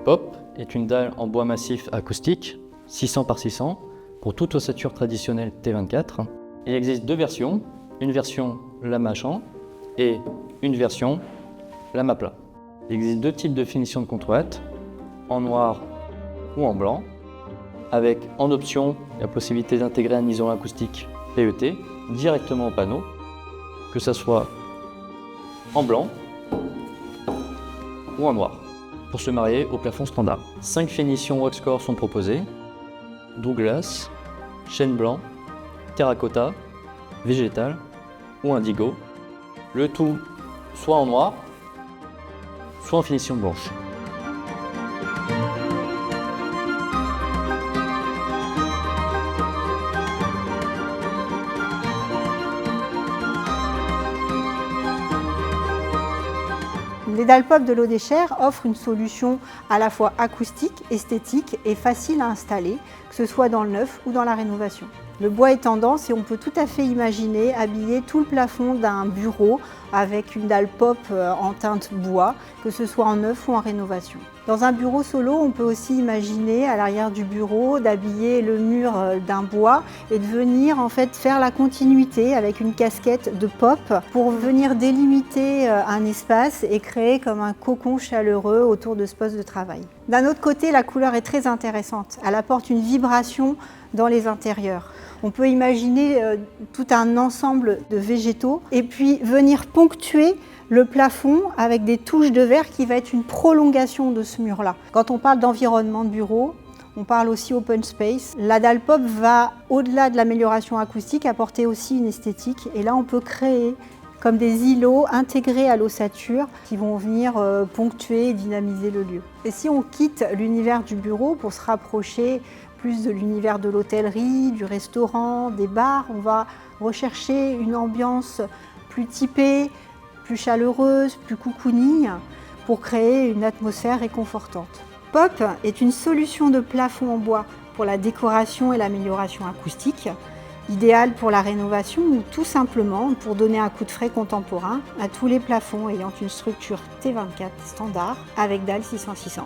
POP est une dalle en bois massif acoustique 600 par 600 pour toute ossature traditionnelle T24. Il existe deux versions, une version lame à champ et une version lame à plat. Il existe deux types de finition de contrehatte, en noir ou en blanc, avec en option la possibilité d'intégrer un isolant acoustique PET directement au panneau, que ce soit en blanc ou en noir, pour se marier au plafond standard. 5 finitions Waxcore sont proposées: Douglas, chêne blanc, terracotta, végétal ou indigo. Le tout soit en noir, soit en finition blanche. Les dalles POP de Lodescher offrent une solution à la fois acoustique, esthétique et facile à installer, que ce soit dans le neuf ou dans la rénovation. Le bois est tendance et on peut tout à fait imaginer habiller tout le plafond d'un bureau avec une dalle POP en teinte bois, que ce soit en neuf ou en rénovation. Dans un bureau solo, on peut aussi imaginer à l'arrière du bureau d'habiller le mur d'un bois et de venir en fait faire la continuité avec une casquette de POP pour venir délimiter un espace et créer comme un cocon chaleureux autour de ce poste de travail. D'un autre côté, la couleur est très intéressante. Elle apporte une vibration dans les intérieurs. On peut imaginer tout un ensemble de végétaux et puis venir ponctuer le plafond avec des touches de verre qui va être une prolongation de ce mur-là. Quand on parle d'environnement de bureau, on parle aussi open space. La dalle POP va, au-delà de l'amélioration acoustique, apporter aussi une esthétique. Et là, on peut créer comme des îlots intégrés à l'ossature qui vont venir ponctuer et dynamiser le lieu. Et si on quitte l'univers du bureau pour se rapprocher plus de l'univers de l'hôtellerie, du restaurant, des bars, on va rechercher une ambiance plus typée, plus chaleureuse, plus cocooning pour créer une atmosphère réconfortante. POP est une solution de plafond en bois pour la décoration et l'amélioration acoustique, idéale pour la rénovation ou tout simplement pour donner un coup de frais contemporain à tous les plafonds ayant une structure T24 standard avec dalle 600-600.